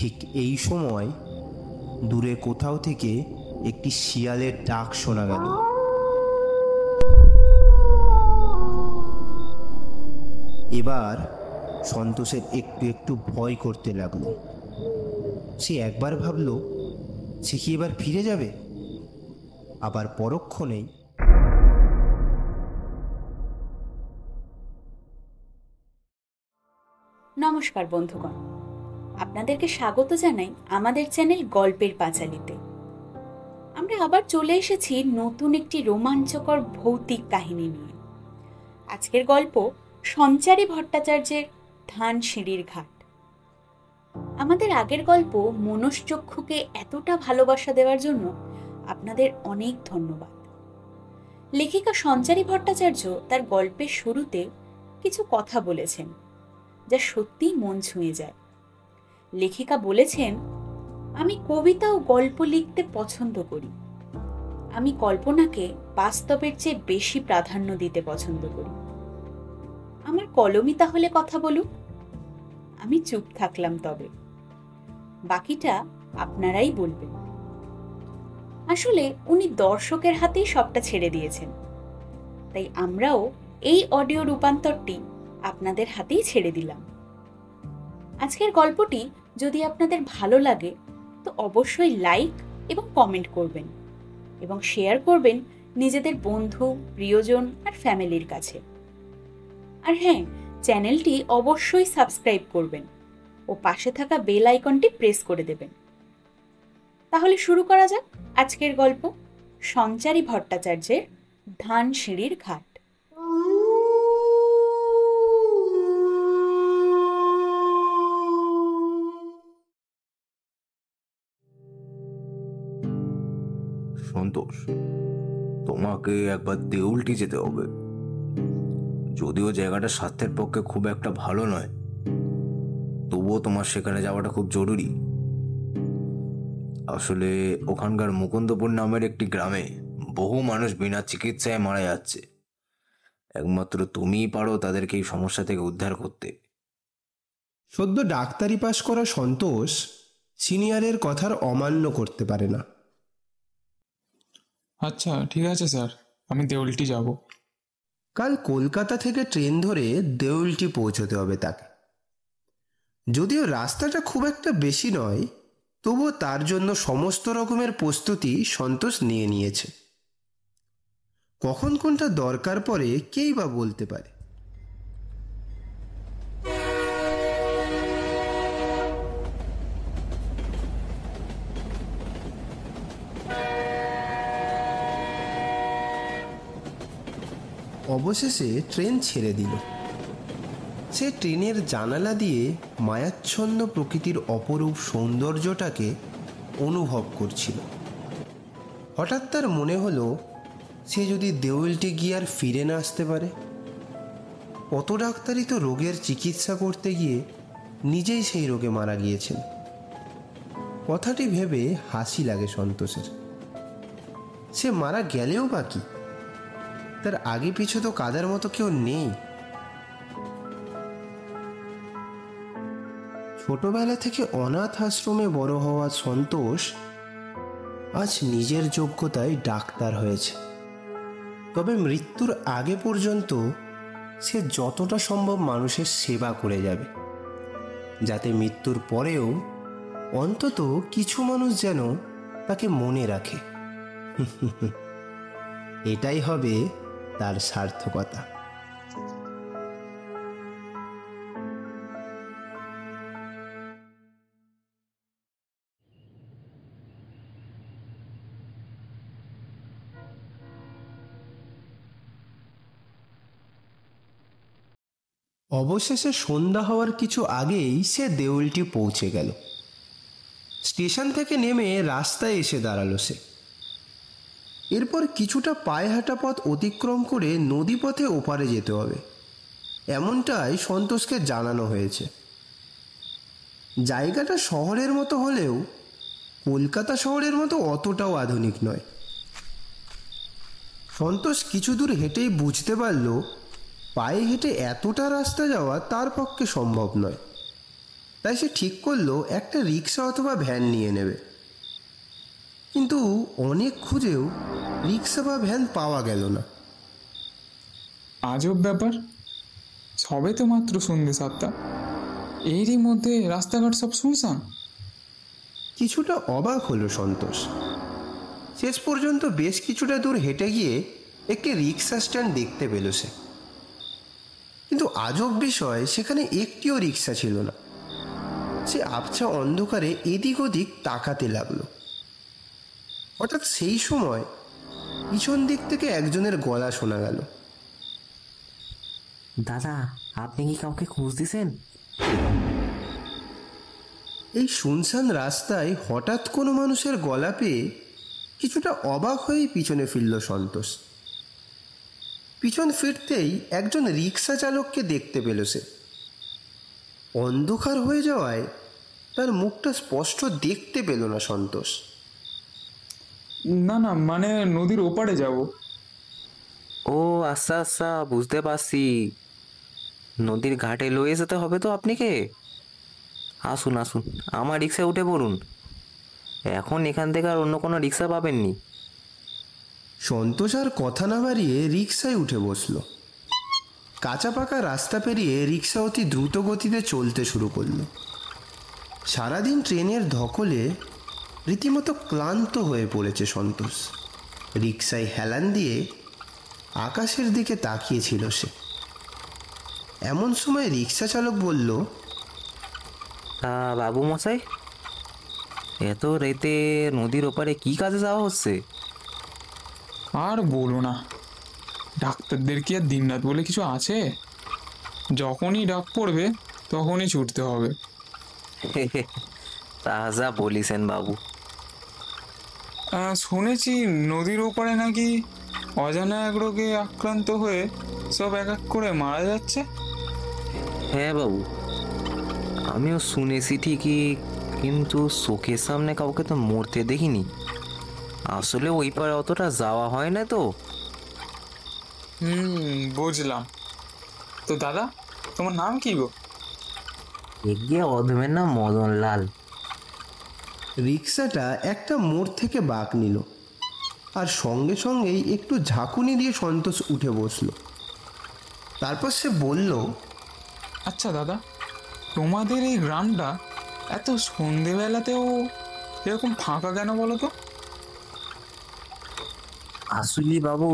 ঠিক এই সময় দূরে কোথাও থেকে একটি শিয়ালের ডাক শোনা গেল। এবার সন্তোষের একটু একটু ভয় করতে লাগলো। সে একবার ভাবল সে কি এবার ফিরে যাবে, আবার পরক্ষণেই নমস্কার বন্ধুগণ, আপনাদেরকে স্বাগত জানাই আমাদের চ্যানেল গল্পের পাঁচালীতে। আমরা আবার চলে এসেছি নতুন একটি রোমাঞ্চকর ভৌতিক কাহিনী নিয়ে। আজকের গল্প সঞ্চারী ভট্টাচার্যের ধানসিঁড়ির ঘাট। আমাদের আগের গল্প মনশ্চক্ষুকে এতটা ভালোবাসা দেওয়ার জন্য আপনাদের অনেক ধন্যবাদ। লেখিকা সঞ্চারী ভট্টাচার্য তার গল্পের শুরুতে কিছু কথা বলেছেন যা সত্যিই মন ছুঁয়ে যায়। লেখিকা বলেছেন, আমি কবিতা ও গল্প লিখতে পছন্দ করি। আমি কল্পনাকে বাস্তবের চেয়ে বেশি প্রাধান্য দিতে পছন্দ করি। আমার কলমই তাহলে কথা বলুক। আমি চুপ থাকলাম, তবে বাকিটা আপনারাই বলবেন। আসলে উনি দর্শকের হাতেই সবটা ছেড়ে দিয়েছেন, তাই আমরাও এই অডিও রূপান্তরটি আপনাদের হাতেই ছেড়ে দিলাম। আজকের গল্পটি যদি আপনাদের ভালো লাগে তো অবশ্যই লাইক এবং কমেন্ট করবেন এবং শেয়ার করবেন নিজেদের বন্ধু, প্রিয়জন আর ফ্যামিলির কাছে। আর হ্যাঁ, চ্যানেলটি অবশ্যই সাবস্ক্রাইব করবেন ও পাশে থাকা বেল আইকনটি প্রেস করে দেবেন। তাহলে শুরু করা যাক আজকের গল্প সঞ্চারী ভট্টাচার্যের ধানসিঁড়ির ঘাট। সন্তোষ, তোমাকে একবার দেউলটি যেতে হবে। যদিও জায়গাটা স্বাস্থ্যের পক্ষে খুব একটা ভালো নয়, তবুও তোমার সেখানে যাওয়াটা খুব জরুরি। আসলে ওখানকার মুকুন্দপুর নামের একটি গ্রামে বহু মানুষ বিনা চিকিৎসায় মারা যাচ্ছে। একমাত্র তুমিই পারো তাদেরকে এই সমস্যা থেকে উদ্ধার করতে। সদ্য ডাক্তারি পাশ করা সন্তোষ সিনিয়রের কথার অমান্য করতে পারে না। আচ্ছা, ঠিক আছে স্যার, আমি দেউলটি যাব। কাল কলকাতা থেকে ট্রেন ধরে দেউলটি পৌঁছতে হবে তাকে। যদিও রাস্তাটা খুব একটা বেশি নয়, তবুও তার জন্য সমস্ত রকমের প্রস্তুতি সন্তোষ নিয়ে নিয়েছে। কখন কোনটা দরকার পড়ে কেই বা বলতে পারে। অবশেষে ট্রেন ছেড়ে দিল। সে ট্রেনের জানালা দিয়ে মায়াচ্ছন্ন প্রকৃতির অপরূপ সৌন্দর্যটাকে অনুভব করছিল। হঠাৎ তার মনে হলো সে যদি দেউলটি গিয়ে আর ফিরে না আসতে পারে। কত ডাক্তারই তো রোগের চিকিৎসা করতে গিয়ে নিজেই সেই রোগে মারা গিয়েছেন। কথাটি ভেবে হাসি লাগে সন্তোষের। সে মারা গেলেও বা কি, তার আগে পিছু তো কাদার মতো কেউ নেই। ছোটবেলা থেকে অনাথ আশ্রমে বড় হওয়া সন্তোষ আজ নিজের যোগ্যতায় ডাক্তার হয়েছে। তবে মৃত্যুর আগে পর্যন্ত সে যতটা সম্ভব মানুষের সেবা করে যাবে, যাতে মৃত্যুর পরেও অন্তত কিছু মানুষ যেন তাকে মনে রাখে। এটাই হবে তার সার্থকতা। অবশেষে সন্ধ্যা হওয়ার কিছু আগেই সে দেউলটি পৌঁছে গেল। স্টেশন থেকে নেমে রাস্তায় এসে দাঁড়ালো সে। এরপর কিছুটা পায়ে হাঁটা পথ অতিক্রম করে নদীপথে ওপারে যেতে হবে, এমনটাই সন্তোষকে জানানো হয়েছে। জায়গাটা শহরের মতো হলেও কলকাতা শহরের মতো অতটাও আধুনিক নয়। সন্তোষ কিছু দূর হেঁটেই বুঝতে পারল পায়ে হেঁটে এতটা রাস্তা যাওয়া তার পক্ষে সম্ভব নয়। তাই সে ঠিক করলো একটা রিক্সা অথবা ভ্যান নিয়ে নেবে। কিন্তু অনেক খুঁজেও রিক্সা বা ভ্যান পাওয়া গেল না। আজব ব্যাপার, সবে তো মাত্র সন্ধ্যে 7টা, এরই মধ্যে রাস্তাঘাট সব শুনশান। কিছুটা অবাক হলো সন্তোষ। শেষ পর্যন্ত বেশ কিছুটা দূর হেঁটে গিয়ে একটি রিক্সা স্ট্যান্ড দেখতে পেল সে। কিন্তু আজব বিষয়, সেখানে একটিও রিক্সা ছিল না। সে আবছা অন্ধকারে এদিক ওদিক তাকাতে লাগলো। হঠাৎ সেই সময় পিছন দিক থেকে একজনের গলা শোনা গেল। দাদা, আপনি কি কাউকে খুঁজতেছেন? এই শুনশান রাস্তায় হঠাৎ কোনো মানুষের গলা পেয়ে কিছুটা অবাক হয়েই পিছনে ফিরল সন্তোষ। পিছন ফিরতেই একজন রিক্সা চালককে দেখতে পেল সে। অন্ধকার হয়ে যাওয়ায় তার মুখটা স্পষ্ট দেখতে পেল না সন্তোষ। না না, মানে নদীর ওপারে যাব। ও আচ্ছা আচ্ছা, বুঝতে পারছি। নদীর ঘাটে লয়ে যেতে হবে তো আপনাকে। আসুন আসুন, আমার রিক্সায় উঠে পড়ুন। এখন এখান থেকে আর অন্য কোনো রিক্সা পাবেননি। সন্তোষ আর কথা না বাড়িয়ে রিক্সায় উঠে বসল। কাঁচা পাকা রাস্তা পেরিয়ে রিক্সা অতি দ্রুত গতিতে চলতে শুরু করলো। সারাদিন ট্রেনের ধকলে রীতিমতো ক্লান্ত হয়ে পড়েছে সন্তোষ। রিক্সায় হেলান দিয়ে আকাশের দিকে তাকিয়েছিল সে। এমন সময় রিক্সা চালক বলল, বাবু মশাই, এত রাতে নদীর ওপারে কি কাজে যাওয়া হচ্ছে? আর বলো না, ডাক্তারদের কি আর দিনরাত বলে কিছু আছে? যখনই ডাক পড়বে তখনই ছুটতে হবে। তা যা বলিছেন বাবু। শুনেছি নদীর ওপারে নাকি অজানা এক রোগে আক্রান্ত হয়ে সব এক এক করে মারা যাচ্ছে। হ্যাঁ বাবু, আমিও শুনেছি ঠিকই, কিন্তু চোখের সামনে কাউকে তো মরতে দেখিনি। আসলে ওই পারে অতটা যাওয়া হয় না তো। বুঝলাম। তো দাদা, তোমার নাম কি গো? এগিয়ে অধমের নাম মদন লাল। রিক্সাটা একটা মোড় থেকে বাঁক নিল, আর সঙ্গে সঙ্গেই একটু ঝাঁকুনি দিয়ে সন্তোষ উঠে বসল। তারপর সে বলল, আচ্ছা দাদা, তোমাদের এই গ্রামটা এত সন্ধেবেলাতেও এরকম ফাঁকা কেন বলো তো? আসলে বাবু,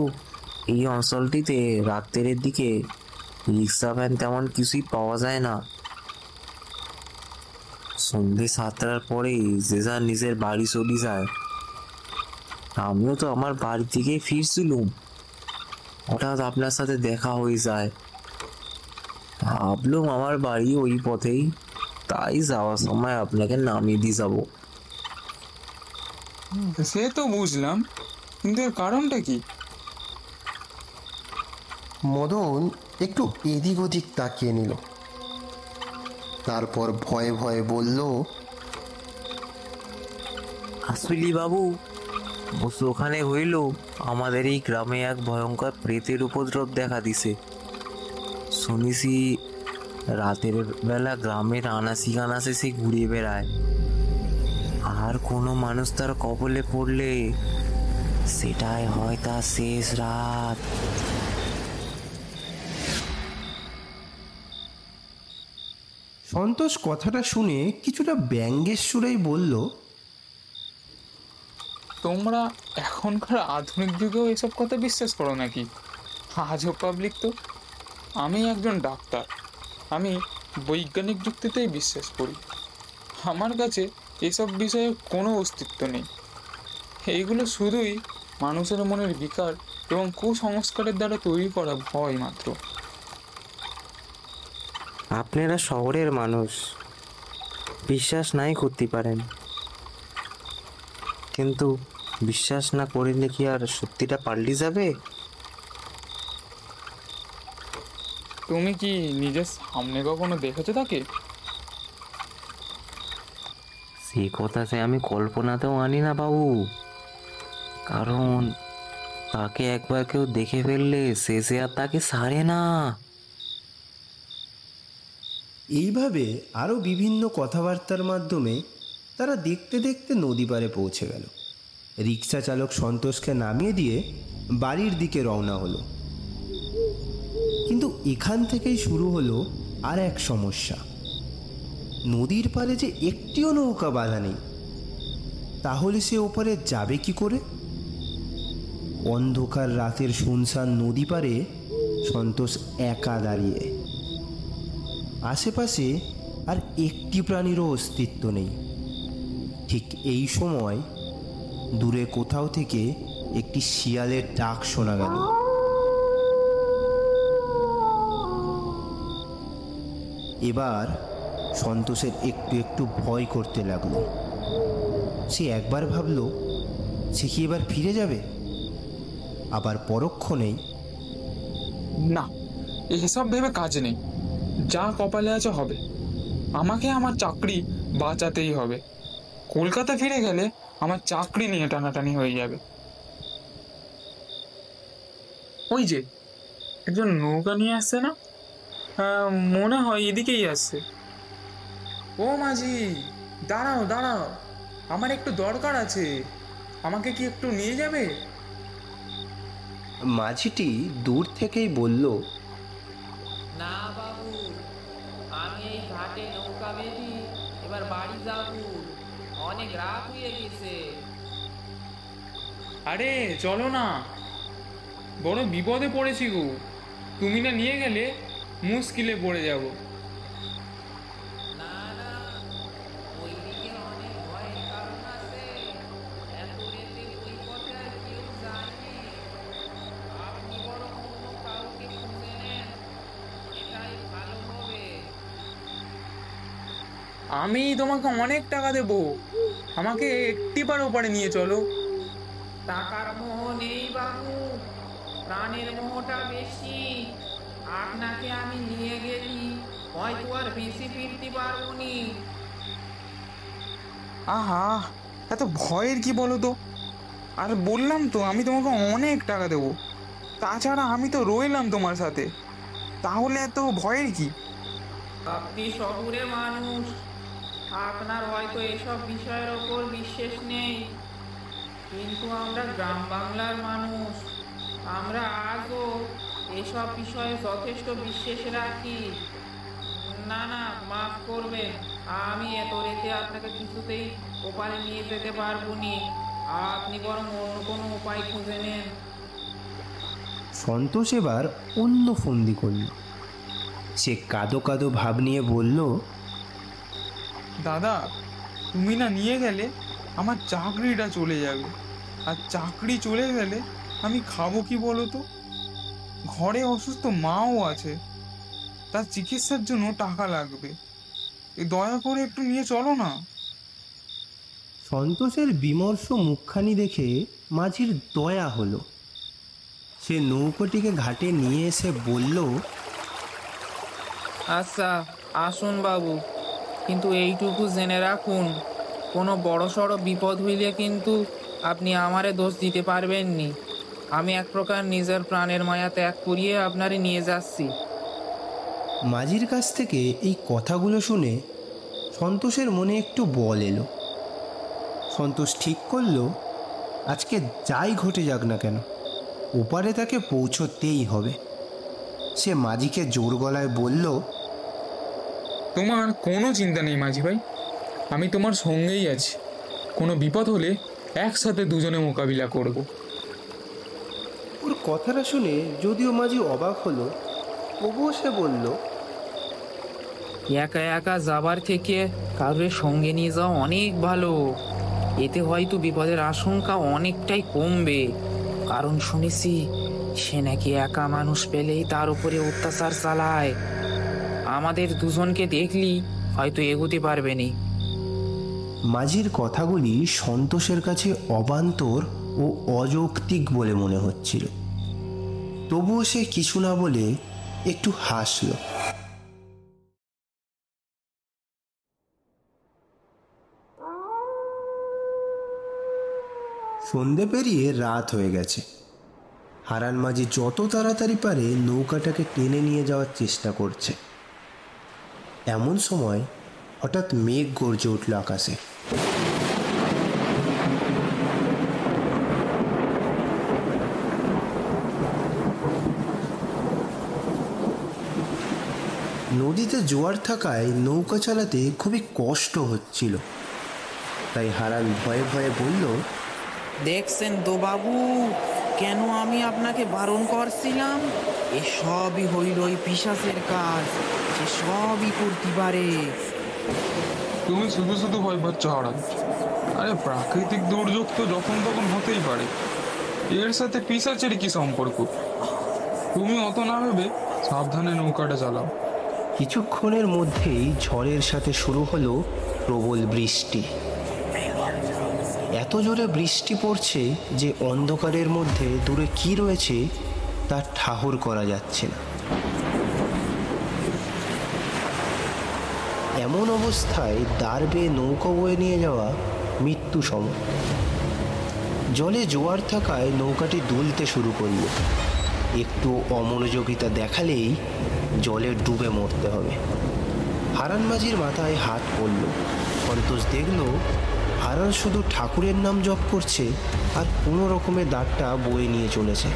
এই অঞ্চলটিতে রাত্রের দিকে রিক্সা ভ্যান তেমন কিছুই পাওয়া যায় না। সন্ধে 7টার পরেই যে যার নিজের বাড়ি চলে যায়। আমিও তো আমার বাড়ি থেকে ফিরছিলুম, হঠাৎ আপনার সাথে দেখা হয়ে যায়। ভাবলুম আমার বাড়ি ওই পথেই, তাই যাওয়ার সময় আপনাকে নামিয়ে দিয়ে যাবো। সে তো বুঝলাম, কিন্তু এর কারণটা কি? মদন একটু এদিক ওদিক তাকিয়ে নিল। তারপর ভয়ে ভয়ে বলল, আসলি বাবু, ওখানে হইল আমাদের এই গ্রামে এক ভয়ঙ্কর প্রেতের উপদ্রব দেখা দিছে। শুনেছি রাতের বেলা গ্রামের আনাচি কানাচে সে ঘুরে বেড়ায়, আর কোনো মানুষ তার কবলে পড়লে সেটাই হয় তার শেষ রাত। সন্তোষ কথাটা শুনে কিছুটা ব্যঙ্গের সুরেই বলল, তোমরা এখনকার আধুনিক যুগেও এসব কথা বিশ্বাস করো নাকি? আজব পাবলিক তো। আমি একজন ডাক্তার, আমি বৈজ্ঞানিক যুক্তিতেই বিশ্বাস করি। আমার কাছে এসব বিষয়ে কোনো অস্তিত্ব নেই। এইগুলো শুধুই মানুষের মনের বিকার এবং কুসংস্কারের দ্বারা তৈরি করা ভয় মাত্র। আপনারা শহরের মানুষ, বিশ্বাস নাই করতে পারেন, কিন্তু বিশ্বাস না করিলে কি আর সত্যিটা পাল্টে যাবে? তুমি কি নিজের সামনে কখনো দেখেছো তাকে? সেই কথা সে আমি কল্পনাতেও আনি না বাবু, কারণ তাকে একবার কেউ দেখে ফেললে শেষে আর তাকে ছাড়ে না। এইভাবে আরও বিভিন্ন কথাবার্তার মাধ্যমে তারা দেখতে দেখতে নদী পাড়ে পৌঁছে গেল। রিক্সা চালক সন্তোষকে নামিয়ে দিয়ে বাড়ির দিকে রওনা হলো। কিন্তু এখান থেকেই শুরু হলো আর এক সমস্যা। নদীর পাড়ে যে একটিও নৌকা বাঁধা নেই, তাহলে সে ওপারে যাবে কি করে? অন্ধকার রাতের শুনশান নদী পাড়ে সন্তোষ একা দাঁড়িয়ে। আশেপাশে আর একটি প্রাণীরও অস্তিত্ব নেই। ঠিক এই সময় দূরে কোথাও থেকে একটি শিয়ালের ডাক শোনা গেল। এবার সন্তোষের একটু একটু ভয় করতে লাগলো। সে একবার ভাবল সে কি এবার ফিরে যাবে, আবার পরক্ষণেই না, এসব ভেবে কাজ নেই। যা কপালে আছে হবে। আমাকে আমার চাকরি বাঁচাতেই হবে। কলকাতা ফিরে গেলে আমার চাকরি নিয়ে টানাটানি হয়ে যাবে। ওই যে একজন নৌকা নিয়ে আসছে না, মনে হয় এদিকেই আসছে। ও মাঝি, দাঁড়াও দাঁড়াও, আমার একটু দরকার আছে। আমাকে কি একটু নিয়ে যাবে? মাঝিটি দূর থেকেই বলল, না বাবু, আমি এই ঘাটে নৌকা বেঁধি এবার বাড়ি যাব, অনেক রাত হয়ে গেছে। আরে চলো না, বড় বিপদে পড়েছি গো। তুমি না নিয়ে গেলে মুশকিলে পড়ে যাব। না না, ওইদিকে অনেক ভয়ের কারণ আছে। এত রেতে ওই পথে আর কেউ যায়নি। আপনি বরং অন্য কাউকে খুঁজে নেন, এটাই ভালো হবে। আমি তোমাকে অনেক টাকা দেবো, আমাকে একটিবার ওপারে নিয়ে চলো। টাকার মোহ নেই বাবু, প্রাণের মোহটা বেশি। আপনাকে আমি নিয়ে গেলি হয়তো আর বেশি ফিরতে পারবো নি। আহা, এত ভয়ের কি বলো তো? আর বললাম তো আমি তোমাকে অনেক টাকা দেবো। তাছাড়া আমি তো রইলাম তোমার সাথে, তাহলে এত ভয়ের কি? আপনি শহুরে মানুষ, আপনার হয়তো এসব বিষয়ের ওপর বিশ্বাস নেই, কিন্তু আমরা গ্রাম বাংলার মানুষ, আমরা আজও এসব বিষয়ে যথেষ্ট বিশ্বাস রাখি। না না, মাফ করবেন, আমি এত রেতে আপনাকে কিছুতেই ওপারে নিয়ে যেতে পারবো নি। আপনি বরং অন্য কোনো উপায় খুঁজে নেন। সন্তোষ এবার অন্য ফন্দি করল। সে কাঁদো কাঁদো ভাব নিয়ে বলল, দাদা, তুমি না নিয়ে গেলে আমার চাকরিটা চলে যাবে, আর চাকরি চলে গেলে আমি খাবো কি বলো তো? ঘরে অসুস্থ মাও আছে, তার চিকিৎসার জন্য টাকা লাগবে। দয়া করে একটু নিয়ে চলো না। সন্তোষের বিমর্ষ মুখখানি দেখে মাঝির দয়া হলো। সে নৌকোটিকে ঘাটে নিয়ে এসে বলল, আচ্ছা, আসুন বাবু, কিন্তু এইটুকু জেনে রাখুন, কোনো বড়সড় বিপদ হইলে কিন্তু আপনি আমারে দোষ দিতে পারবেন নি। আমি এক প্রকার নিজের প্রাণের মায়া ত্যাগ করিয়ে আপনারে নিয়ে যাচ্ছি। মাঝির কাছ থেকে এই কথাগুলো শুনে সন্তোষের মনে একটু বল এলো। সন্তোষ ঠিক করলো আজকে যাই ঘটে যাক না কেন ওপারে তাকে পৌঁছতেই হবে। সে মাঝিকে জোর গলায় বলল, তোমার কোনো চিন্তা নেই মাঝি ভাই, আমি তোমার সঙ্গেই আছি। কোনো বিপদ হলে একসাথে দুজনে মোকাবিলা করব। ওর কথাটা শুনে যদিও মাঝি অবাক হলো, তবুও সে বলল, একা একা যাবার থেকে কারোর সঙ্গে নিয়ে যাওয়া অনেক ভালো। এতে হয়তো বিপদের আশঙ্কা অনেকটাই কমবে, কারণ শুনেছি সে নাকি একা মানুষ পেলেই তার উপরে অত্যাচার চালায়। আমাদের দুজনকে দেখলি হয়তো এগোতে পারবে নি। মাঝির কথাগুলি সন্তোষের কাছে অবান্তর ও অযৌক্তিক বলে মনে হচ্ছিল। তবুও সে কিছু না বলে একটু হাসল। সন্ধে পেরিয়ে রাত হয়ে গেছে। হারান মাঝি যত তাড়াতাড়ি পারে নৌকাটাকে টেনে নিয়ে যাওয়ার চেষ্টা করছে। এমন সময় হঠাৎ মেঘ গর্জে উঠল আকাশে। নদীতে জোয়ার থাকায় নৌকা চালাতে খুবই কষ্ট হচ্ছিল। তাই হারান ভয়ে ভয়ে বলল, দেখছেন তো বাবু, কেন আমি আপনাকে বারণ করছিলাম? এসবই হইল ওই পিশাচের কাজ, সে সবই করতে পারে। তুমি শুধু শুধু ভয় পাচ্ছ হারান। আরে প্রাকৃতিক দুর্যোগ তো যখন তখন হতেই পারে, এর সাথে পিশাচের কি সম্পর্ক? তুমি অত না ভেবে সাবধানে নৌকাটা চালাও। কিছুক্ষণের মধ্যেই ঝড়ের সাথে শুরু হলো প্রবল বৃষ্টি। এত জোরে বৃষ্টি পড়ছে যে অন্ধকারের মধ্যে দূরে কি রয়েছে তা ঠাহর করা যাচ্ছে না। এমন অবস্থায় দাঁড় বেয়ে নৌকা বয়ে নিয়ে যাওয়া মৃত্যু সম। জলে জোয়ার থাকায় নৌকাটি দুলতে শুরু করল। একটু অমনোযোগিতা দেখালেই জলে ডুবে মরতে হবে। হারান মাঝির মাথায় হাত পড়ল। সন্তোষ দেখল হারান শুধু ঠাকুরের নাম জপ করছে আর কোনো রকমের দাঁড়টা বয়ে নিয়ে চলেছে।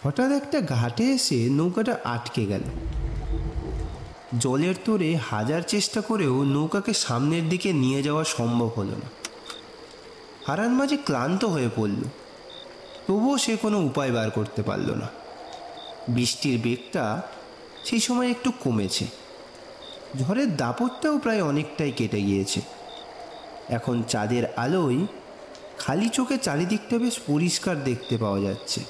হঠাৎ একটা ঘাটে এসে নৌকাটা আটকে গেল। জলের তোড়ে হাজার চেষ্টা করেও নৌকাকে সামনের দিকে নিয়ে যাওয়া সম্ভব হলো না। হারান মাঝি ক্লান্ত হয়ে পড়ল, তবুও সে কোনো উপায় বার করতে পারল না। বৃষ্টির বেগটা সেই সময় একটু কমেছে, ঝড়ের দাপটটাও প্রায় অনেকটাই কেটে গিয়েছে। এখন চাঁদের আলোয় খালি চোখে চারিদিকটা বেশ পরিষ্কার দেখতে পাওয়া যাচ্ছে।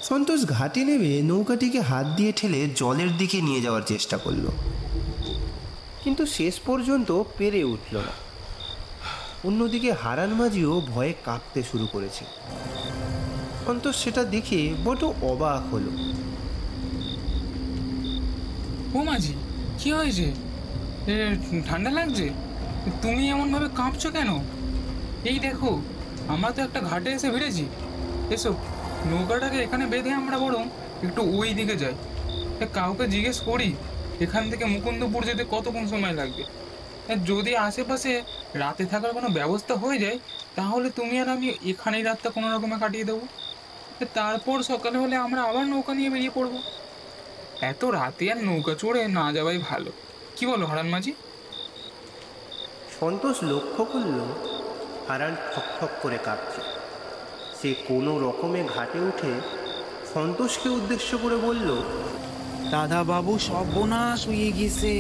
সন্তোষ ঘাটে নেমে নৌকাটিকে হাত দিয়ে ঠেলে জলের দিকে নিয়ে যাওয়ার চেষ্টা করল, কিন্তু শেষ পর্যন্ত পেরে উঠল না। অন্যদিকে হারান মাঝিও ভয়ে কাঁপতে শুরু করেছে। সন্তোষ সেটা দেখে বড় অবাক হলো। ও মাঝি, কি হয়েছে? ঠান্ডা লাগছে? তুমি এমনভাবে কাঁপছো কেন? এই দেখো, আমরা তো একটা ঘাটে এসে ভিড়েছি। এসো, নৌকাটাকে এখানে বেঁধে আমরা বরং একটু ওই দিকে যাই। কাউকে জিজ্ঞেস করি এখান থেকে মুকুন্দপুর যেতে কতক্ষণ সময় লাগবে। যদি আশেপাশে রাতে থাকার কোনো ব্যবস্থা হয়ে যায় তাহলে তুমি আর আমি এখানেই রাতটা কোনো রকমে কাটিয়ে দেবো। তারপর সকালে হলে আমরা আবার নৌকা নিয়ে বেরিয়ে পড়বো। এত রাতে আর নৌকা চড়ে না যাওয়াই ভালো, কি বলো হারান মাঝি? সন্তোষ লক্ষ্য করল হারান ঠকঠক করে কাঁপছে। সে কোনো রকমে ঘাটে উঠে সন্তোষকে উদ্দেশ্য করে বলল, দাদা বাবু, সর্বনাশ হয়ে গেছে,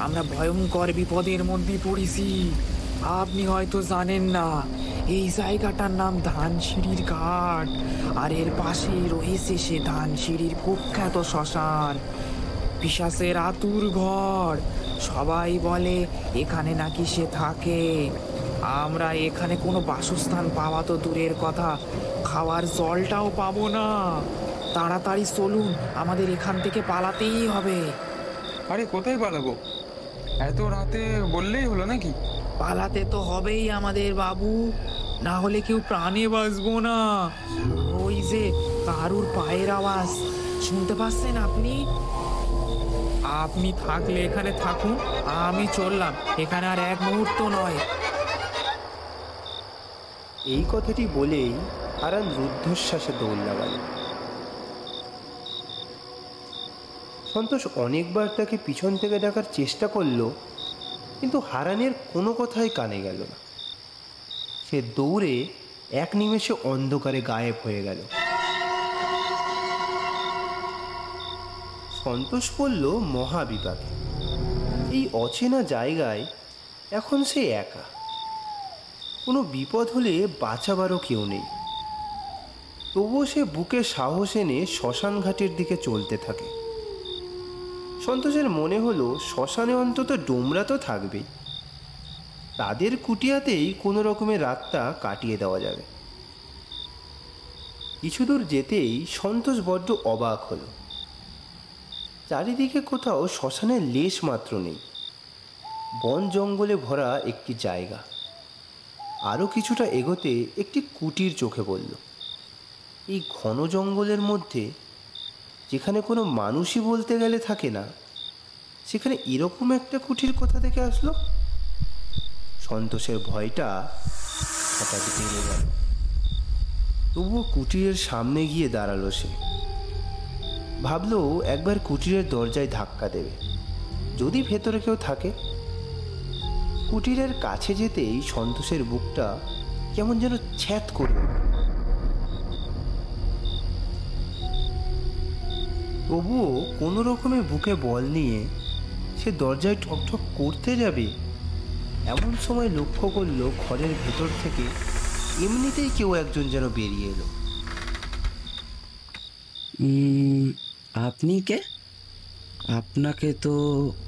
আমরা ভয়ঙ্কর বিপদের মধ্যে পড়েছি। আপনি হয়তো জানেন না, এই জায়গাটার নাম ধানসিঁড়ির ঘাট, আর এর পাশেই রয়েছে সে ধানসিঁড়ির কুখ্যাত শ্মশান, পিশাচের আতুর ঘর। সবাই বলে এখানে নাকি সে থাকে। আমরা এখানে কোনো বাসস্থান পাওয়া তো দূরের কথা, খাওয়ার জলটাও পাবো না। তাড়াতাড়ি চলুন, আমাদের এখান থেকে পালাতেই হবে। আরে কোথায় পালাবো? এত রাতে বললেই হলো নাকি? পালাতে তো হবেই আমাদের বাবু, না হলে কেউ প্রাণে বাঁচবো না। ওই যে কারুর পায়ের আওয়াজ শুনতে পাচ্ছেন আপনি? আপনি থাকলে এখানে থাকুন, আমি চললাম, এখানে আর এক মুহূর্ত নয়। এই কথাটি বলেই হারান রুদ্ধশ্বাসে দৌড় লাগাল। সন্তোষ অনেকবার তাকে পিছন থেকে ডাকার চেষ্টা করলো, কিন্তু হারানের কোনো কথাই কানে গেল না। সে দৌড়ে এক নিমেষে অন্ধকারে গায়েব হয়ে গেল। সন্তোষ পড়ল মহাবিপাকে। এই অচেনা জায়গায় এখন সে একা। কোনো বিপদ হলে বাঁচাবারও কেউ নেই। তবুও সে বুকে সাহস এনে শ্মশান ঘাটের দিকে চলতে থাকে। সন্তোষের মনে হলো শ্মশানে অন্তত ডোমরা তো থাকবেই, তাদের কুটিয়াতেই কোনো রকমের রাতটা কাটিয়ে দেওয়া যাবে। কিছু দূর যেতেই সন্তোষ বড্ড অবাক হলো। চারিদিকে কোথাও শ্মশানের লেশ মাত্র নেই। বন জঙ্গলে ভরা একটি জায়গা। আরও কিছুটা এগোতে একটি কুটির চোখে পড়ল। এই ঘন জঙ্গলের মধ্যে, যেখানে কোনো মানুষই বলতে গেলে থাকে না, সেখানে এরকম একটা কুটির কোথা থেকে আসলো? সন্তোষের ভয়টা হঠাৎ বেড়ে গেল। তবুও কুটিরের সামনে গিয়ে দাঁড়ালো সে। ভাবলো একবার কুটিরের দরজায় ধাক্কা দেবে, যদি ভেতরে কেউ থাকে। কুটিরের কাছে যেতেই সন্তোষের বুকটা কেমন যেন ছ্যাঁত করে উঠল। তবুও কোনো রকমে বুকে বল নিয়ে সে দরজায় ঠকঠক করতে যাবে, এমন সময় লক্ষ্য করলো ঘরের ভেতর থেকে এমনিতেই কেউ একজন যেন বেরিয়ে এলো। আপনি কে? আপনাকে তো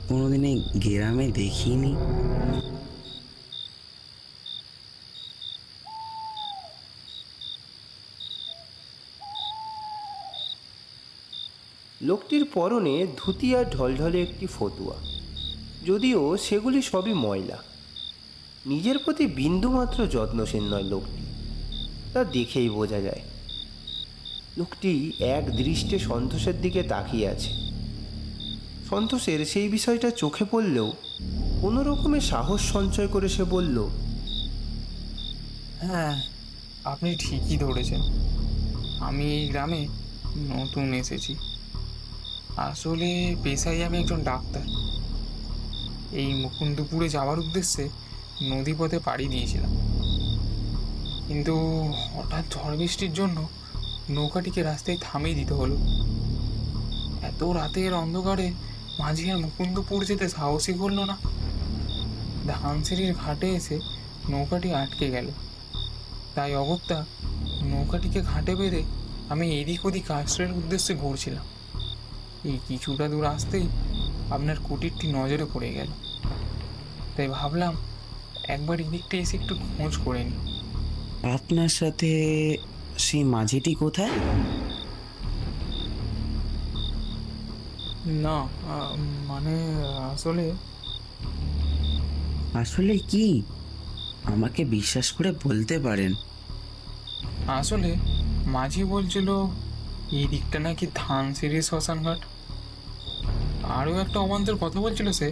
কোনোদিনই গ্রামে দেখিনি। লোকটির পরনে ধুতি আর ঢলঢলে একটি ফতুয়া, যদিও সেগুলি সবই ময়লা। নিজের প্রতি বিন্দুমাত্র যত্নশীল নয় লোকটি, তা দেখেই বোঝা যায়। লোকটি এক দৃষ্টে সন্তোষের দিকে তাকিয়ে আছে। সন্তোষের সেই বিষয়টা চোখে পড়লেও কোনো রকমের সাহস সঞ্চয় করে সে বলল, হ্যাঁ, আপনি ঠিকই ধরেছেন। আমি এই গ্রামে নতুন এসেছি। আসলে পেশায় আমি একজন ডাক্তার। এই মুকুন্দপুরে যাওয়ার উদ্দেশ্যে নদীপথে পাড়ি দিয়েছিলাম, কিন্তু হঠাৎ ঝড় বৃষ্টির জন্য নৌকাটিকে রাস্তায় থামিয়ে দিতে হলো। এত রাতের অন্ধকারে মাঝি আর মুকুন্দপুর যেতে সাহসই করলো না। ধানসিঁড়ির ঘাটে এসে নৌকাটি আটকে গেল। তাই অগত্যা নৌকাটিকে ঘাটে বেঁধে আমি এদিক ওদিক আশ্রয়ের উদ্দেশ্যে ঘুরছিলাম। এই কিছুটা দূর আসতেই আপনার কুটিরটি নজরে পড়ে গেল। তাই ভাবলাম একবার এদিকটা এসে একটু খোঁজ করে নিই। আপনার সাথে সেই মাঝিটি কোথায়? না, মানে আসলে আসলে কি? আমাকে বিশ্বাস করে বলতে পারেন। আসলে মাঝি বলছিল এই দিকটা নাকি ধানসিঁড়ি শ্মশানঘাট। আরও একটা অবান্তর কথা বলছিল সে।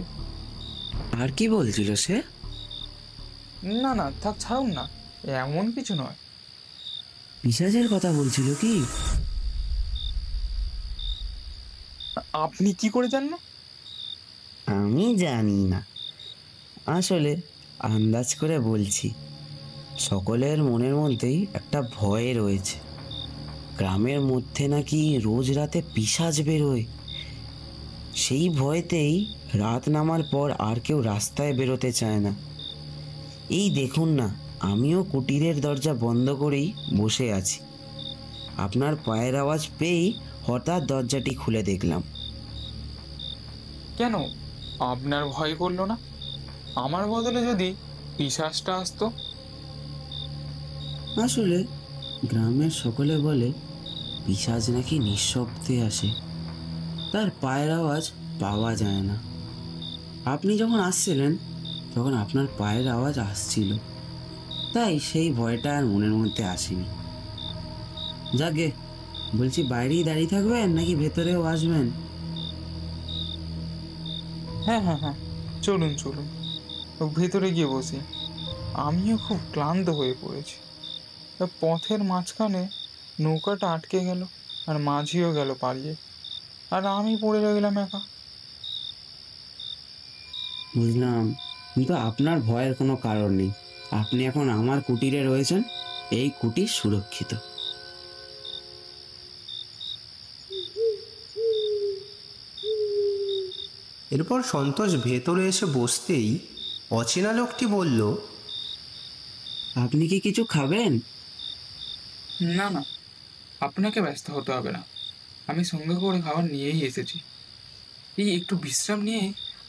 আর কি বলছিল সে? না না, থাক, ছাড়ুন না, এমন কিছু নয়। পিশাচের কথা বলছিল কি? আপনি কি করে জানলেন? আমি জানি না, আসলে আন্দাজ করে বলছি। সকলের মনের মধ্যেই একটা ভয় রয়েছে। গ্রামের মধ্যে নাকি রোজ রাতে পিশাচ বেরোয়। সেই ভয়তেই রাত নামার পর আর কেউ রাস্তায় বেরোতে চায় না। এই দেখুন না, আমিও কুটিরের দরজা বন্ধ করেই বসে আছি। আপনার পায়ের আওয়াজ পেয়েই হঠাৎ দরজাটি খুলে দেখলাম। কেন আপনার ভয় করলো না? আমার বদলে যদি পিশাচটা আসতো? আসলে গ্রামের সকলে বলে পিশাচ নাকি নিঃশব্দে আসে, তার পায়ের আওয়াজ পাওয়া যায় না। আপনি যখন আসছিলেন তখন আপনার পায়ের আওয়াজ আসছিল, তাই সেই ভয়টা আর মনের মধ্যে আসেনি। যাকে বলছি, বাইরেই দাঁড়িয়ে থাকবেন নাকি ভেতরেও আসবেন? হ্যাঁ হ্যাঁ হ্যাঁ, চলুন চলুন, ভেতরে গিয়ে বসি। আমিও খুব ক্লান্ত হয়ে পড়েছি। পথের মাঝখানে নৌকাটা আটকে গেল, আর মাঝিও গেল পালিয়ে, আর আমি পড়ে রইলাম একা। বুঝলাম, কিন্তু আপনার ভয়ের কোনো কারণ নেই। আপনি এখন আমার কুটিরে রয়েছেন, এই কুটির সুরক্ষিত। এরপর সন্তোষ ভেতরে এসে বসতেই অচেনা লোকটি বলল, আপনি কি কিছু খাবেন? না না, আপনাকে ব্যস্ত হতে হবে না, আমি সঙ্গে করে খাবার নিয়েই এসেছি। এই একটু বিশ্রাম নিয়ে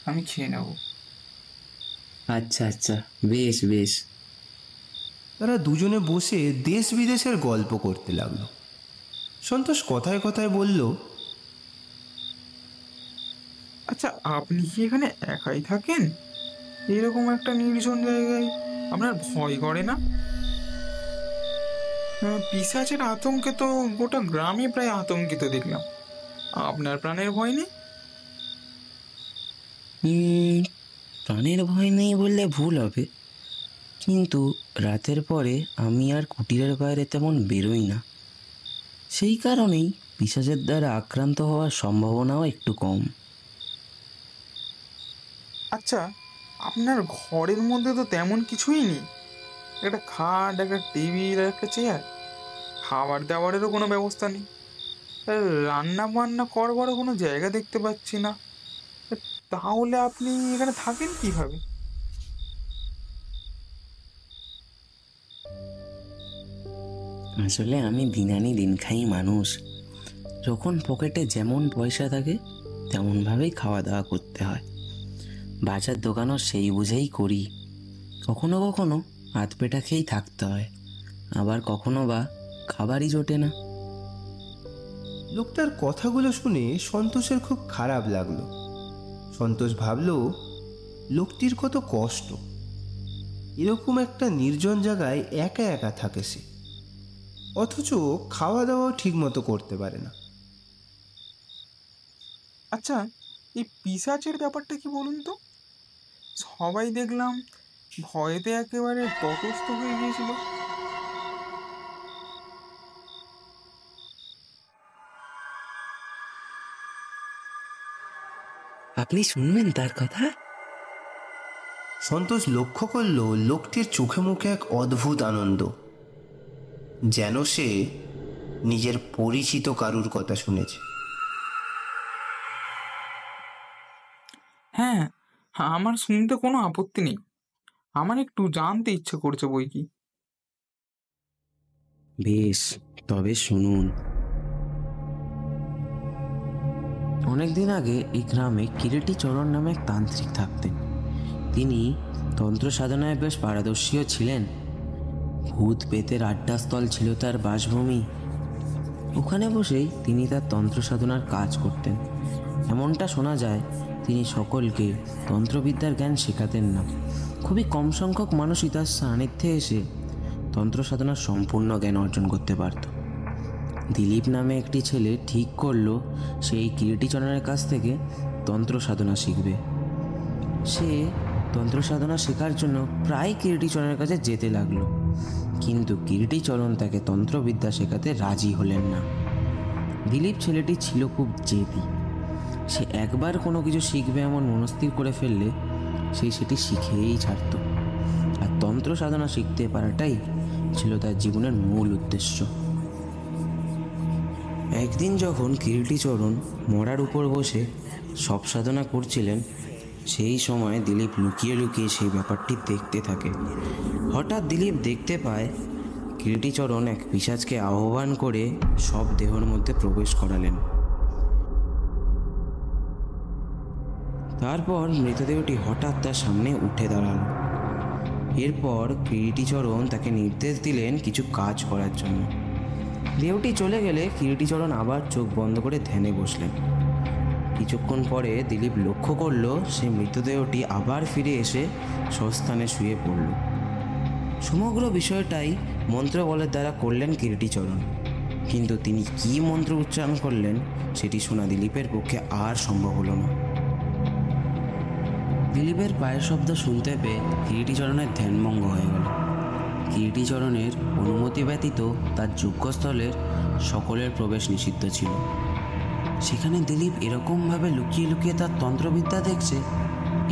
আমি খেয়ে নেব। আচ্ছা আচ্ছা, বেশ বেশ। তারা দুজনে বসে দেশ বিদেশের গল্প করতে লাগলো। সন্তোষ কথায় কথায় বলল, আচ্ছা, আপনি কি এখানে একাই থাকেন? এরকম একটা নির্জন জায়গায় আপনার ভয় করে না? পিশাচের আতঙ্কে তো গোটা গ্রামে প্রায় আতঙ্কিত দেখলাম। আপনার প্রাণের ভয় নেই? প্রাণের ভয় নেই বললে ভুল হবে, কিন্তু রাতের পরে আমি আর কুটিরের বাইরে তেমন বেরোই না। সেই কারণেই পিশাচের দ্বারা আক্রান্ত হওয়ার সম্ভাবনাও একটু কম। আচ্ছা, আপনার ঘরের মধ্যে তো তেমন কিছুই নেই। একটা খাট, একটা টেবিল আর একটা চেয়ার। খাবার দাবারেরও কোনো ব্যবস্থা নেই। রান্না বান্না করবারও কোনো জায়গা দেখতে পাচ্ছি না। তাহলে আপনি এখানে থাকেন কিভাবে? আসলে আমি দিন আনি দিন খাই মানুষ। যখন পকেটে যেমন পয়সা থাকে তেমনভাবেই খাওয়া দাওয়া করতে হয়। বাজার দোকানও সেই বুঝেই করি। কখনো কখনো হাত পেটা খেয়েই থাকতে হয়, আবার কখনো বা খাবারই জোটে না। লোকটার কথাগুলো শুনে সন্তোষের খুব খারাপ লাগলো। সন্তোষ ভাবল, লোকটির কত কষ্ট। এরকম একটা নির্জন জায়গায় একা একা থাকে সে, অথচ খাওয়া দাওয়াও ঠিক মতো করতে পারে না। আচ্ছা, এই পিশাচের ব্যাপারটা কি বলুন তো? সবাই দেখলাম ভয়েতে একেবারে তটস্থ হয়ে গিয়েছিল। আপনি শুনবেন তার কথা? সন্তোষ লক্ষ্য করল লোকটির চোখে মুখে এক অদ্ভুত আনন্দ, যেন সে নিজের পরিচিত কারুর কথা শুনেছে। হ্যাঁ, আমার শুনতে কোনো আপত্তি নেই। আমার একটু জানতে ইচ্ছে করছে বই কি। বেশ, তবে শুনুন। অনেকদিন আগে এই গ্রামে কিরিটি চরণ নামে এক তান্ত্রিক থাকতেন। তিনি তন্ত্র সাধনায় বেশ পারদর্শীও ছিলেন। ভূত পেতের আড্ডাস্থল ছিল তার বাসভূমি। ওখানে বসেই তিনি তার তন্ত্র সাধনার কাজ করতেন। এমনটা শোনা যায় তিনি সকলকে তন্ত্রবিদ্যার জ্ঞান শেখাতেন না। খুবই কম সংখ্যক মানুষই তার সান্নিধ্যে এসে তন্ত্র সাধনার সম্পূর্ণ জ্ঞান অর্জন করতে পারত। দিলীপ নামে একটি ছেলে ঠিক করলো সেই কিরিটিচরণের কাছ থেকে তন্ত্র সাধনা শিখবে। সে তন্ত্র সাধনা শেখার জন্য প্রায় কিরিটিচরণের কাছে যেতে লাগলো, কিন্তু কিরিটিচরণ তাকে তন্ত্রবিদ্যা শেখাতে রাজি হলেন না। দিলীপ ছেলেটি ছিল খুব জেদি। সে একবার কোনো কিছু শিখবে এমন মনস্থির করে ফেললে সেটি শিখেই ছাড়ত। আর তন্ত্র সাধনা শিখতে পারাটাই ছিল তার জীবনের মূল উদ্দেশ্য। একদিন যখন কিরিটিচরণ মরার উপর বসে সব সাধনা করছিলেন, সেই সময় দিলীপ লুকিয়ে লুকিয়ে সেই ব্যাপারটি দেখতে থাকে। হঠাৎ দিলীপ দেখতে পায় কিরিটিচরণ এক পিশাচকে আহ্বান করে সব দেহর মধ্যে প্রবেশ করালেন। তারপর মৃতদেহটি হঠাৎ তার সামনে উঠে দাঁড়াল। এরপর কিরিটিচরণ তাকে নির্দেশ দিলেন কিছু কাজ করার জন্য। দেহটি চলে গেলে কিরীটিচরণ আবার চোখ বন্ধ করে ধ্যানে বসলেন। কিছুক্ষণ পরে দিলীপ লক্ষ্য করল সে মৃতদেহটি আবার ফিরে এসে স্বস্থানে শুয়ে পড়ল। সমগ্র বিষয়টাই মন্ত্র বলের দ্বারা করলেন কিরীটিচরণ, কিন্তু তিনি কী মন্ত্র উচ্চারণ করলেন সেটি শোনা দিলীপের পক্ষে আর সম্ভব হলো না। দিলীপের পায়ের শব্দ শুনতে পেয়ে কিরীটিচরণের ধ্যানভঙ্গ হয়ে গেল। কিরীটিচরণের অনুমতি ব্যতীত তার যজ্ঞস্থলের সকলের প্রবেশ নিষিদ্ধ ছিল। সেখানে দিলীপ এরকমভাবে লুকিয়ে লুকিয়ে তার তন্ত্রবিদ্যা দেখছে,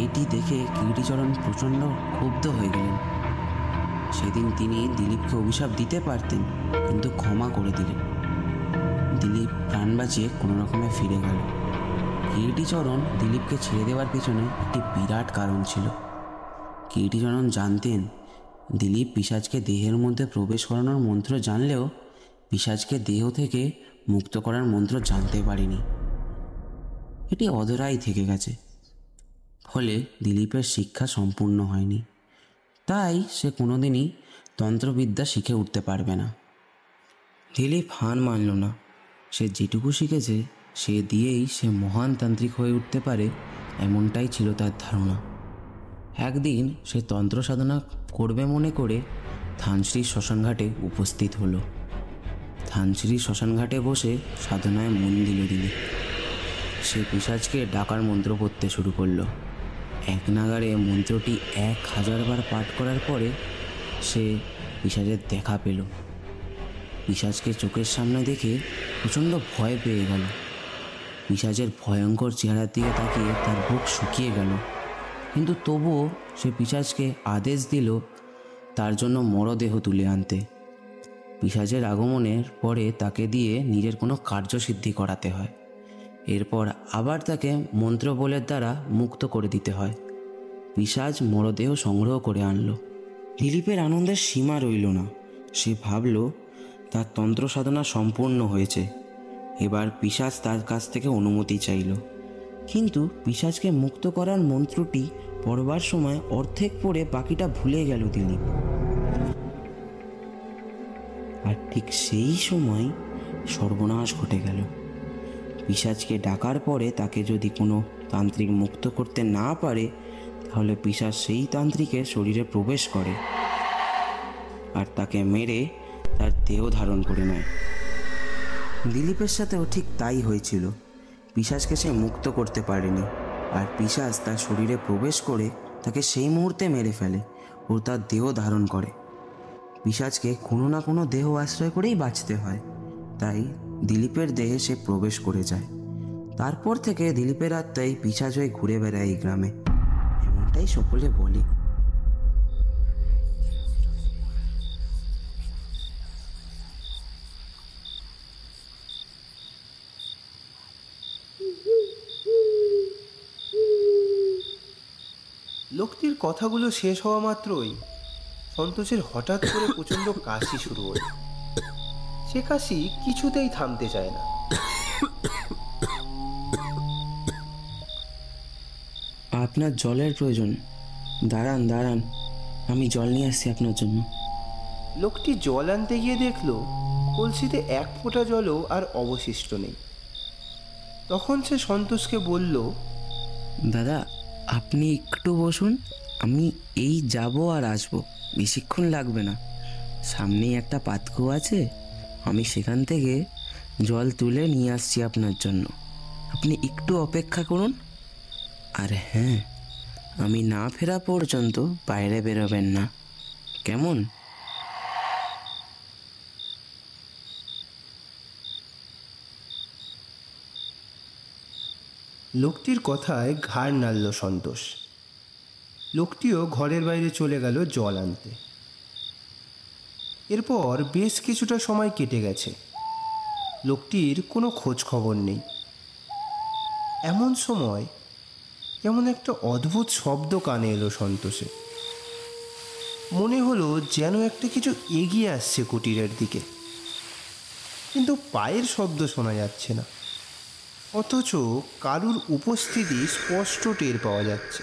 এটি দেখে কিরীটিচরণ প্রচণ্ড ক্ষুব্ধ হয়ে গেলেন। সেদিন তিনি দিলীপকে অভিশাপ দিতে পারতেন, কিন্তু ক্ষমা করে দিলেন। দিলীপ প্রাণ বাঁচিয়ে কোনো রকমে ফিরে গেল। কিরীটিচরণ দিলীপকে ছেড়ে দেওয়ার পেছনে একটি বিরাট কারণ ছিল। কিরীটিচরণ জানতেন দিলীপ পিশাচকে দেহের মধ্যে প্রবেশ করানোর মন্ত্র জানলেও পিশাচকে দেহ থেকে মুক্ত করার মন্ত্র জানতে পারেনি। এটি অধরাই থেকে গেছে, ফলে দিলীপের শিক্ষা সম্পূর্ণ হয়নি। তাই সে কোনোদিনই তন্ত্রবিদ্যা শিখে উঠতে পারবে না। দিলীপ হার মানল না। সে যেটুকু শিখেছে সে দিয়েই সে মহান তান্ত্রিক হয়ে উঠতে পারে, এমনটাই ছিল তার ধারণা। একদিন সে তন্ত্র সাধনা করবে মনে করে ধানসিঁড়ির শ্মশানঘাটে উপস্থিত হলো। ধানসিঁড়ির শ্মশানঘাটে বসে সাধনায় মন দিল দিলীপ। সে পিশাচকে ডাকার মন্ত্র পড়তে শুরু করলো। এক নাগাড়ে মন্ত্রটি 1000 বার পাঠ করার পরে সে পিশাচের দেখা পেল। পিশাচকে চোখের সামনে দেখে প্রচণ্ড ভয় পেয়ে গেল। পিশাচের ভয়ঙ্কর চেহারার দিকে তাকিয়ে তার বুক শুকিয়ে গেল, কিন্তু তবুও সে পিশাচকে আদেশ দিল তার জন্য মরদেহ তুলে আনতে। পিশাচের আগমনের পরে তাকে দিয়ে নিজের কোনো কার্যসিদ্ধি করাতে হয়। এরপর আবার তাকে মন্ত্র বলের দ্বারা মুক্ত করে দিতে হয়। পিশাচ মরদেহ সংগ্রহ করে আনলো। দিলীপের আনন্দের সীমা রইল না। সে ভাবল তার তন্ত্র সাধনা সম্পূর্ণ হয়েছে। এবার পিশাচ তার কাছ থেকে অনুমতি চাইল, কিন্তু পিশাচকে মুক্ত করার মন্ত্রটি পড়বার সময় অর্ধেক পড়ে বাকিটা ভুলে গেল দিলীপ। আর ঠিক সেই সময় সর্বনাশ ঘটে গেল। পিশাচকে ডাকার পরে তাকে যদি কোনো তান্ত্রিক মুক্ত করতে না পারে, তাহলে পিশাচ সেই তান্ত্রিকের শরীরে প্রবেশ করে আর তাকে মেরে তার দেহ ধারণ করে নেয়। দিলীপের সাথেও ঠিক তাই হয়েছিল। পিশাচকে সে মুক্ত করতে পারেনি, আর পিশাচ তার শরীরে প্রবেশ করে তাকে সেই মুহূর্তে মেরে ফেলে ও তার দেহ ধারণ করে। পিশাচকে কোনো না কোনো দেহ আশ্রয় করেই বাঁচতে হয়, তাই দিলীপের দেহে সে প্রবেশ করে যায়। তারপর থেকে দিলীপের আত্মাই পিশাচ হয়ে ঘুরে বেড়ায় এই গ্রামে, এমনটাই সকলে বলে। লোকটির কথাগুলো শেষ হওয়া মাত্রই সন্তোষের হঠাৎ করে প্রচণ্ড কাশি শুরু হল। সে কাশি কিছুতেই থামতে চায় না। আপনার জলের প্রয়োজন। দাঁড়ান দাঁড়ান, আমি জল নিয়ে আসছি আপনার জন্য। লোকটি জল আনতে গিয়ে দেখল কলসিতে 1 ফোঁটা জলও আর অবশিষ্ট নেই। তখন সে সন্তোষকে বলল, দাদা, আপনি একটু বসুন, আমি এই যাব আর আসবো, বেশিক্ষণ লাগবে না। সামনেই একটা পাতকুয়ো আছে, আমি সেখান থেকে জল তুলে নিয়ে আসছি আপনার জন্য। আপনি একটু অপেক্ষা করুন। আর হ্যাঁ, আমি না ফেরা পর্যন্ত বাইরে বেরোবেন না, কেমন? লোকটির কথায় ঘাড় নাড়ল সন্তোষ। লোকটিও ঘরের বাইরে চলে গেল জল আনতে। এরপর বেশ কিছুটা সময় কেটে গেছে। লোকটির কোনো খোঁজ খবর নেই। এমন সময় কেমন একটা অদ্ভুত শব্দ কানে এলো সন্তোষে। মনে হলো যেন একটা কিছু এগিয়ে আসছে কুটিরের দিকে, কিন্তু পায়ের শব্দ শোনা যাচ্ছে না, অথচ কারুর উপস্থিতি স্পষ্ট টের পাওয়া যাচ্ছে।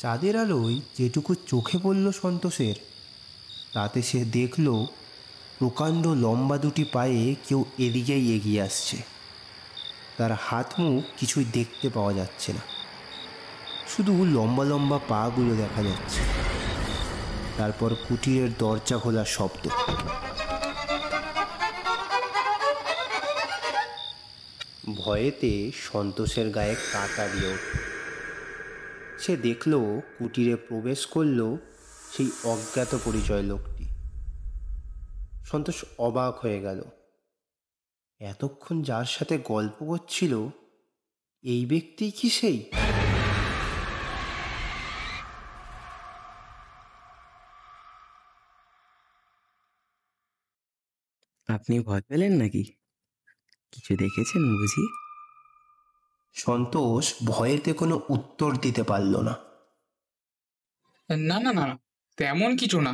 চাঁদের আলোয় যেটুকু চোখে পড়ল সন্তোষের, তাতে সে দেখল প্রকাণ্ড লম্বা দুটি পায়ে কেউ এদিকেই এগিয়ে আসছে। তার হাত মুখ কিছুই দেখতে পাওয়া যাচ্ছে না, শুধু লম্বা লম্বা পাগুলো দেখা যাচ্ছে। তারপর কুটিরের দরজা খোলার শব্দ। ভয়েতে সন্তোষের গায়ে কাঁটা দিয়ে উঠল। সে দেখল কুটিরে প্রবেশ করল সেই অজ্ঞাত পরিচয় লোকটি। সন্তোষ অবাক হয়ে গেল। এতক্ষণ যার সাথে গল্প করছিল এই ব্যক্তি কি সেই? আপনি ভয় পেলেন নাকি? কিছু দেখেছেন বুঝি? সন্তোষ ভয়েতে কোনো উত্তর দিতে পারল না। না না না, তেমন কিছু না।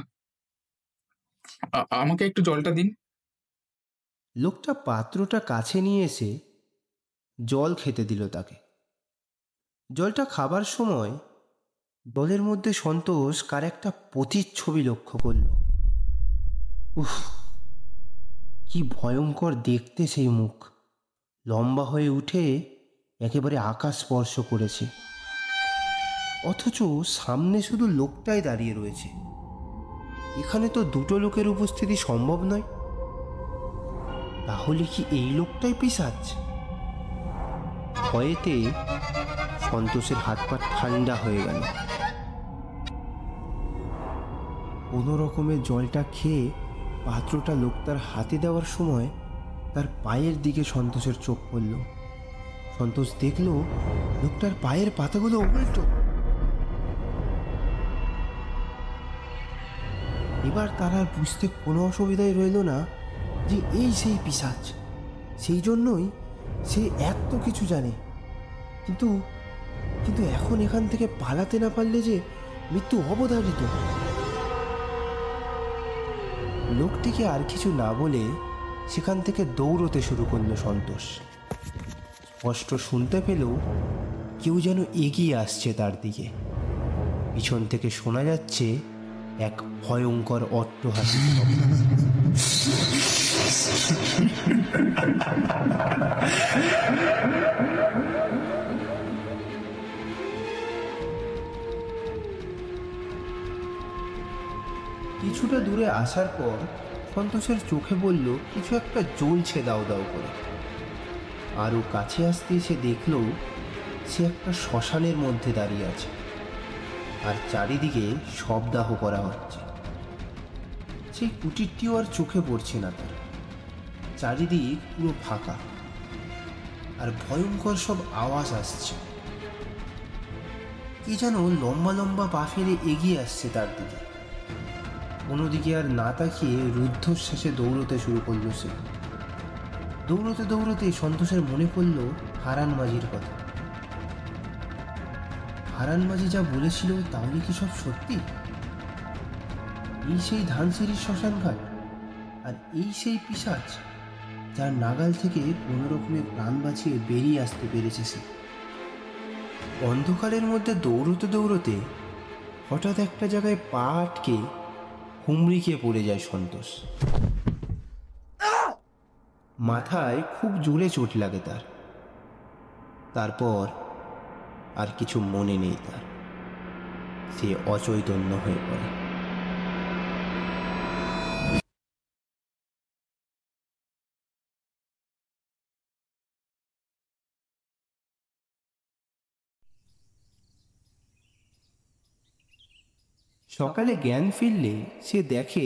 আমাকে একটু জলটা দিন। লোকটা পাত্রটা কাছে নিয়ে এসে জল খেতে দিল তাকে। জলটা খাবার সময় জলের মধ্যে সন্তোষ কার একটা প্রতিচ্ছবি লক্ষ্য করল। উফ, কি ভয়ঙ্কর দেখতে সেই মুখ! লম্বা হয়ে উঠে একেবারে আকাশ স্পর্শ করেছে, অথচ সামনে শুধু লোকটাই দাঁড়িয়ে রয়েছে। এখানে তো দুটো লোকের উপস্থিতি সম্ভব নয়। তাহলে কি এই লোকটাই পিশাচ? ভয়েতে সন্তোষের হাত পা ঠান্ডা হয়ে গেল। কোনো রকমে জলটা খেয়ে পাত্রটা লোকটার হাতে দেওয়ার সময় তার পায়ের দিকে সন্তোষের চোখ পড়ল। সন্তোষ দেখল লোকটার পায়ের পাতাগুলো উল্টো। এবার তার আর বুঝতে কোনো অসুবিধাই রইল না যে এই সেই পিশাচ। সেই জন্যই সে এত কিছু জানে। কিন্তু কিন্তু এখন এখান থেকে পালাতে না পারলে যে মৃত্যু অবধারিত। লোকটিকে আর কিছু না বলে সেখান থেকে দৌড়তে শুরু করলো সন্তোষ। স্পষ্ট শুনতে পেল কেউ যেন এগিয়ে আসছে তার দিকে। পিছন থেকে শোনা যাচ্ছে এক ভয়ঙ্কর অট্টহাসি শব্দ। কিছুটা দূরে আসার পর সন্তোষের চোখে বলল কিছু একটা জ্বলছে দাও দাও করে। আরও কাছে আসতে সে দেখল সে একটা শ্মশানের মধ্যে দাঁড়িয়ে আছে, আর চারিদিকে শবদাহ করা হচ্ছে। সেই কুটিরটিও আর চোখে পড়ছে না তার। চারিদিক পুরো ফাঁকা, আর ভয়ঙ্কর সব আওয়াজ আসছে। কি যেন লম্বা লম্বা পা ফেলে এগিয়ে আসছে তার দিকে। অন্যদিকে আর না তাকিয়ে রুদ্ধশ্বাসে দৌড়তে শুরু করলো সে। দৌড়তে দৌড়তে সন্তোষের মনে পড়ল হারান মাঝির কথা। হারান মাঝি যা বলেছিল তাহলে কি সব সত্যি? এই সেই ধানসিঁড়ির শ্মশানঘাট, আর এই সেই পিশাচ যার নাগাল থেকে কোনো রকমে প্রাণ বাঁচিয়ে বেরিয়ে আসতে পেরেছে সে। অন্ধকারের মধ্যে দৌড়তে দৌড়তে হঠাৎ একটা জায়গায় পা আটকে হুমড়ি খেয়ে পড়ে যায় সন্তোষ। মাথায় খুব জোরে চোট লাগে তার। তারপর আর কিছু মনে নেই তার। সে অচৈতন্য হয়ে পড়ে। সকালে জ্ঞান ফিরলে সে দেখে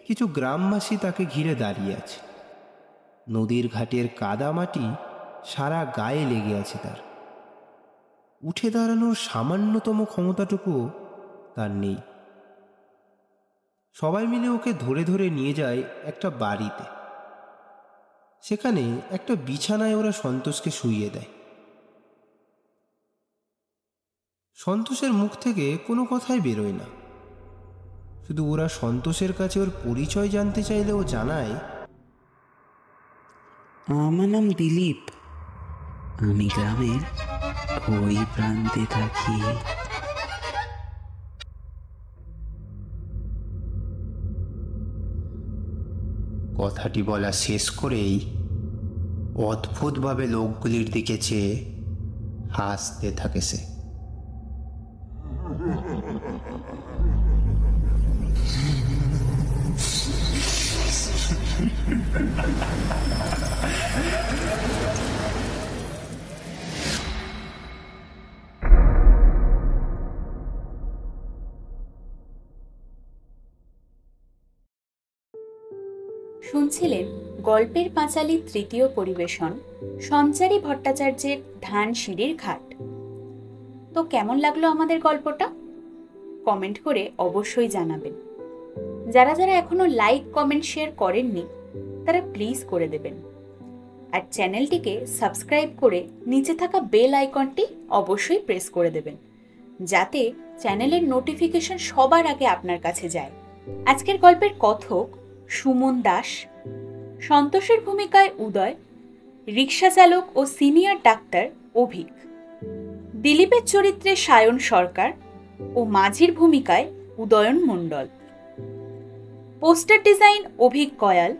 কিছু গ্রামবাসী তাকে ঘিরে দাঁড়িয়ে আছে। নদীর ঘাটের কাদা মাটি সারা গায়ে লেগে আছে তার। উঠে দাঁড়ানোর সামান্যতম ক্ষমতাটুকু তার নেই। সবাই মিলে ওকে ধরে ধরে নিয়ে যায় একটা বাড়িতে। সেখানে একটা বিছানায় ওরা সন্তোষকে শুইয়ে দেয়। সন্তোষের মুখ থেকে কোনো কথাই বেরোয় না। শুধু ওরা সন্তোষের কাছে ওর পরিচয় জানতে চাইলে ও জানায়, আমার নাম দিলীপ, আমি গ্রামের ওই প্রান্তে থাকি। কথাটি বলা শেষ করেই অদ্ভুতভাবে লোকগুলির দিকে চেয়ে হাসতে থাকে সে। শুনছিলেন গল্পের পাঁচালী তৃতীয় পরিবেশন সঞ্চারী ভট্টাচার্যের ধানসিঁড়ির ঘাট। তো কেমন লাগলো আমাদের গল্পটা? কমেন্ট করে অবশ্যই জানাবেন। যারা যারা এখনো লাইক, কমেন্ট, শেয়ার করেননি তারা প্লিজ করে দেবেন। আর চ্যানেলটিকে সাবস্ক্রাইব করে নিচে থাকা বেল আইকনটি অবশ্যই প্রেস করে দেবেন, যাতে চ্যানেলের নোটিফিকেশন সবার আগে আপনার কাছে যায়। আজকের গল্পের কথক সুমন দাস, সন্তোষের ভূমিকায় উদয়, রিক্সা চালক ও সিনিয়র ডাক্তার অভিক, দিলীপের চরিত্রে সায়ন সরকার ও মাঝির ভূমিকায় Udayan Mondal, poster design Abhik Kayal,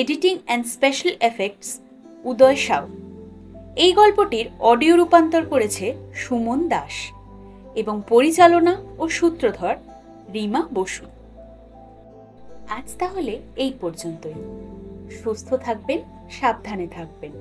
editing and special effects Uday Sau. এই গল্পটির অডিও রূপান্তর করেছে সুমন দাস এবং পরিচালনা ও সূত্রধর রিমা বসু। আজ তাহলে এই পর্যন্তই। সুস্থ থাকবেন, সাবধানে থাকবেন।